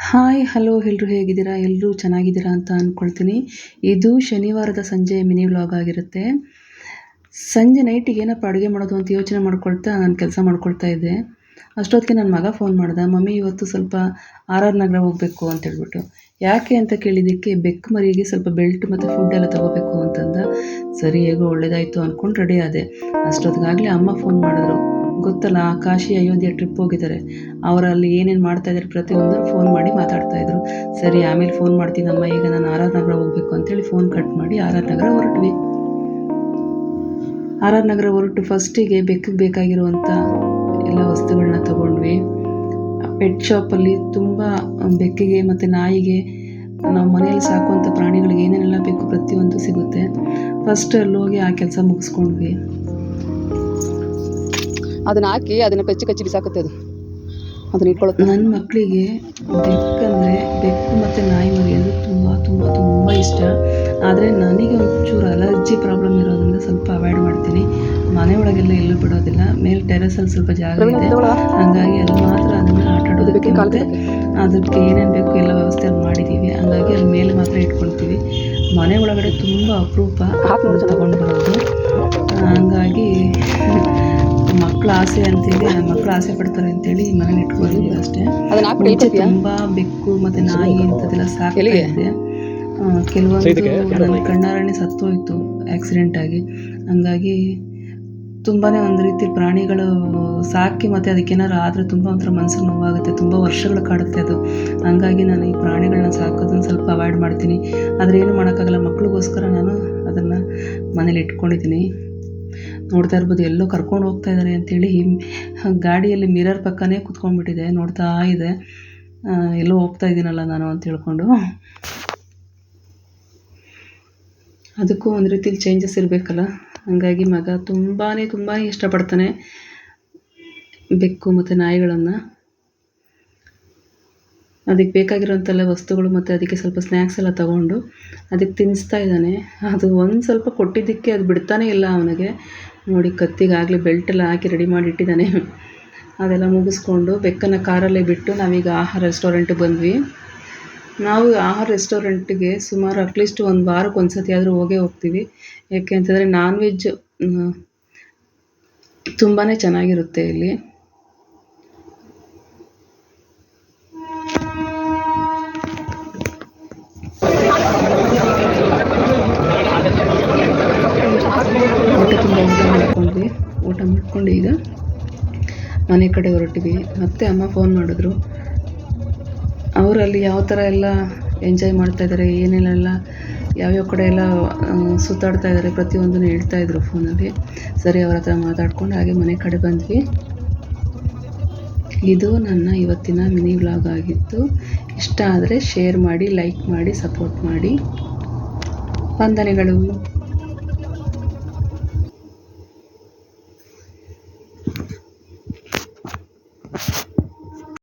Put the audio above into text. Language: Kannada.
ಹಾಯ್ ಹಲೋ ಎಲ್ಲರೂ ಹೇಗಿದ್ದೀರಾ? ಎಲ್ಲರೂ ಚೆನ್ನಾಗಿದ್ದೀರಾ ಅಂತ ಅಂದ್ಕೊಳ್ತೀನಿ. ಇದು ಶನಿವಾರದ ಸಂಜೆ ಮಿನಿ ವ್ಲಾಗ್ ಆಗಿರುತ್ತೆ. ಸಂಜೆ ನೈಟಿಗೆ ಏನಪ್ಪ ಅಡುಗೆ ಮಾಡೋದು ಅಂತ ಯೋಚನೆ ಮಾಡ್ಕೊಳ್ತಾ ನಾನು ಕೆಲಸ ಮಾಡ್ಕೊಳ್ತಾ ಇದ್ದೆ. ಅಷ್ಟೊತ್ತಿಗೆ ನನ್ನ ಮಗ ಫೋನ್ ಮಾಡ್ದ, ಮಮ್ಮಿ ಇವತ್ತು ಸ್ವಲ್ಪ RR ನಗರ ಹೋಗಬೇಕು ಅಂತೇಳ್ಬಿಟ್ಟು. ಯಾಕೆ ಅಂತ ಕೇಳಿದ್ದಕ್ಕೆ ಬೆಕ್ಕು ಮರಿಗೆ ಸ್ವಲ್ಪ ಬೆಲ್ಟ್ ಮತ್ತು ಫುಡ್ ಎಲ್ಲ ತೊಗೋಬೇಕು ಅಂತಂದ. ಸರಿ ಹೇಗೋ ಒಳ್ಳೇದಾಯಿತು ಅಂದ್ಕೊಂಡು ರೆಡಿ ಆದೆ. ಅಷ್ಟೊತ್ತಿಗಾಗಲೇ ಅಮ್ಮ ಫೋನ್ ಮಾಡಿದ್ರು. ಗೊತ್ತಲ್ಲ, ಕಾಶಿ ಅಯೋಧ್ಯೆ ಟ್ರಿಪ್ ಹೋಗಿದ್ದಾರೆ. ಅವರಲ್ಲಿ ಏನೇನು ಮಾಡ್ತಾಯಿದ್ದಾರೆ ಪ್ರತಿಯೊಂದು ಫೋನ್ ಮಾಡಿ ಮಾತಾಡ್ತಾಯಿದ್ರು. ಸರಿ ಆಮೇಲೆ ಫೋನ್ ಮಾಡ್ತೀನಮ್ಮ, ಈಗ ನಾನು RR ನಗರ ಹೋಗಬೇಕು ಅಂತೇಳಿ ಫೋನ್ ಕಟ್ ಮಾಡಿ RR ನಗರ ಹೊರಟ್ವಿ. RR ನಗರ ಹೊರಟು ಫಸ್ಟಿಗೆ ಬೆಕ್ಕಿಗೆ ಬೇಕಾಗಿರುವಂಥ ಎಲ್ಲ ವಸ್ತುಗಳನ್ನ ತಗೊಂಡ್ವಿ. ಪೆಟ್ ಶಾಪಲ್ಲಿ ತುಂಬ ಬೆಕ್ಕಿಗೆ ಮತ್ತು ನಾಯಿಗೆ, ನಾವು ಮನೆಯಲ್ಲಿ ಸಾಕುವಂಥ ಪ್ರಾಣಿಗಳಿಗೆ ಏನೇನೆಲ್ಲ ಬೇಕು ಪ್ರತಿಯೊಂದು ಸಿಗುತ್ತೆ. ಫಸ್ಟ್ ಅಲ್ಲಿ ಹೋಗಿ ಆ ಕೆಲಸ ಮುಗಿಸ್ಕೊಂಡ್ವಿ. ಅದನ್ನ ಹಾಕಿ ಅದನ್ನ ಕಚ್ಚಿ ಬಿಸಾಕತ್ತೆ. ಅದನ್ನ ಇಟ್ಕೊಳ್ಳುತ್ತೆ. ನನ್ನ ಮಕ್ಕಳಿಗೆ ಬೆಕ್ಕು ಮತ್ತು ನಾಯಿ ಮರಿ ಅಂದರೆ ತುಂಬ ತುಂಬ ತುಂಬ ಇಷ್ಟ. ಆದರೆ ನನಗೆ ಒಂಚೂರು ಅಲರ್ಜಿ ಪ್ರಾಬ್ಲಮ್ ಇರೋದ್ರಿಂದ ಸ್ವಲ್ಪ ಅವಾಯ್ಡ್ ಮಾಡ್ತೀನಿ. ಮನೆ ಒಳಗೆಲ್ಲ ಎಲ್ಲೂ ಬಿಡೋದಿಲ್ಲ. ಮೇಲೆ ಟೆರೆಸಲ್ಲಿ ಸ್ವಲ್ಪ ಜಾಗ ಇದೆ, ಹಾಗಾಗಿ ಅಲ್ಲಿ ಮಾತ್ರ ಅದನ್ನು ಆಟ ಆಡೋದಕ್ಕೆ ಮತ್ತು ಅದಕ್ಕೆ ಏನೇನು ಬೇಕು ಎಲ್ಲ ವ್ಯವಸ್ಥೆ ಮಾಡಿದ್ದೀವಿ. ಹಂಗಾಗಿ ಅಲ್ಲಿ ಮೇಲೆ ಮಾತ್ರ ಇಟ್ಕೊಳ್ತೀವಿ. ಮನೆ ಒಳಗಡೆ ತುಂಬ ಅಪರೂಪ ತಗೊಂಡು ಬರೋದು. ಹಂಗಾಗಿ ಮಕ್ಕಳ ಆಸೆ ಅಂತೇಳಿ ಮಕ್ಕಳು ಆಸೆ ಪಡ್ತಾರೆ ಅಂತೇಳಿ ಮನೇಲಿ ಇಟ್ಕೊಂಡಿದ್ವಿ ಅಷ್ಟೇ. ಮುಂಚೆ ತುಂಬ ಬೆಕ್ಕು ಮತ್ತು ನಾಯಿ ಇಂಥದ್ದೆಲ್ಲ ಸಾಕಿದೆ. ಕೆಲವೊಂದು ನನ್ನ ಕಣ್ಣಾರನೇ ಸತ್ತೋಯ್ತು ಆಕ್ಸಿಡೆಂಟಾಗಿ. ಹಂಗಾಗಿ ತುಂಬಾ ಒಂದು ರೀತಿ ಪ್ರಾಣಿಗಳು ಸಾಕಿ ಮತ್ತು ಅದಕ್ಕೇನಾದ್ರು ಆದರೆ ತುಂಬ ಒಂಥರ ಮನಸ್ಸಿಗೆ ನೋವಾಗುತ್ತೆ, ತುಂಬ ವರ್ಷಗಳು ಕಾಡುತ್ತೆ ಅದು. ಹಂಗಾಗಿ ನಾನು ಈ ಪ್ರಾಣಿಗಳನ್ನ ಸಾಕೋದನ್ನು ಸ್ವಲ್ಪ ಅವಾಯ್ಡ್ ಮಾಡ್ತೀನಿ. ಆದರೆ ಏನು ಮಾಡೋಕ್ಕಾಗಲ್ಲ, ಮಕ್ಳಿಗೋಸ್ಕರ ನಾನು ಅದನ್ನು ಮನೇಲಿ ಇಟ್ಕೊಂಡಿದ್ದೀನಿ. ನೋಡ್ತಾ ಇರ್ಬೋದು, ಎಲ್ಲೋ ಕರ್ಕೊಂಡು ಹೋಗ್ತಾ ಇದ್ದಾರೆ ಅಂತೇಳಿ ಗಾಡಿಯಲ್ಲಿ ಮಿರರ್ ಪಕ್ಕನೇ ಕೂತ್ಕೊಂಡ್ಬಿಟ್ಟಿದೆ, ನೋಡ್ತಾ ಇದೆ ಎಲ್ಲೋ ಹೋಗ್ತಾ ಇದ್ದೀನಲ್ಲ ನಾನು ಅಂತ ಹೇಳ್ಕೊಂಡು. ಅದಕ್ಕೂ ಒಂದು ರೀತಿಲಿ ಚೇಂಜಸ್ ಇರಬೇಕಲ್ಲ. ಹಂಗಾಗಿ ಮಗ ತುಂಬಾ ಇಷ್ಟಪಡ್ತಾನೆ ಬೆಕ್ಕು ಮತ್ತು ನಾಯಿಗಳನ್ನು. ಅದಕ್ಕೆ ಬೇಕಾಗಿರೋಂಥೆಲ್ಲ ವಸ್ತುಗಳು ಮತ್ತು ಅದಕ್ಕೆ ಸ್ವಲ್ಪ ಸ್ನ್ಯಾಕ್ಸ್ ಎಲ್ಲ ತೊಗೊಂಡು ಅದಕ್ಕೆ ತಿನ್ನಿಸ್ತಾ ಇದ್ದಾನೆ. ಅದು ಒಂದು ಸ್ವಲ್ಪ ಕೊಟ್ಟಿದ್ದಕ್ಕೆ ಅದು ಬಿಡ್ತಾನೇ ಇಲ್ಲ ಅವನಿಗೆ. ನೋಡಿ, ಕತ್ತಿಗಾಗಲೇ ಬೆಲ್ಟೆಲ್ಲ ಹಾಕಿ ರೆಡಿ ಮಾಡಿ ಇಟ್ಟಿದ್ದಾನೆ. ಅದೆಲ್ಲ ಮುಗಿಸ್ಕೊಂಡು ಬೆಕ್ಕನ್ನು ಕಾರಲ್ಲೇ ಬಿಟ್ಟು ನಾವೀಗ ಆಹಾರ ರೆಸ್ಟೋರೆಂಟಿಗೆ ಬಂದ್ವಿ. ನಾವು ಆಹಾರ ರೆಸ್ಟೋರೆಂಟಿಗೆ ಸುಮಾರು ಅಟ್ಲೀಸ್ಟ್ ಒಂದು ವಾರಕ್ಕೆ ಒಂದು ಸತಿ ಆದರೂ ಹೋಗ್ತೀವಿ. ಯಾಕೆ ಅಂತಂದರೆ ನಾನ್ ವೆಜ್ ತುಂಬಾ ಚೆನ್ನಾಗಿರುತ್ತೆ ಇಲ್ಲಿ. ಊಟ ಮಾಡ್ಕೊಂಡು ಈಗ ಮನೆ ಕಡೆ ಹೊರಟಿವಿ. ಮತ್ತೆ ಅಮ್ಮ ಫೋನ್ ಮಾಡಿದ್ರು. ಅವರಲ್ಲಿ ಯಾವ ಥರ ಎಲ್ಲ ಎಂಜಾಯ್ ಮಾಡ್ತಾಯಿದ್ದಾರೆ, ಏನೇನೆಲ್ಲ ಯಾವ್ಯಾವ ಕಡೆ ಎಲ್ಲ ಸುತ್ತಾಡ್ತಾ ಇದ್ದಾರೆ ಪ್ರತಿಯೊಂದನ್ನು ಹೇಳ್ತಾಯಿದ್ರು ಫೋನಲ್ಲಿ. ಸರಿ, ಅವ್ರ ಹತ್ರ ಮಾತಾಡ್ಕೊಂಡು ಹಾಗೆ ಮನೆ ಕಡೆ ಬಂದ್ವಿ. ಇದು ನನ್ನ ಇವತ್ತಿನ ಮಿನಿ ವ್ಲಾಗ್ ಆಗಿತ್ತು. ಇಷ್ಟ ಆದರೆ ಶೇರ್ ಮಾಡಿ, ಲೈಕ್ ಮಾಡಿ, ಸಪೋರ್ಟ್ ಮಾಡಿ. ವಂದನೆಗಳು.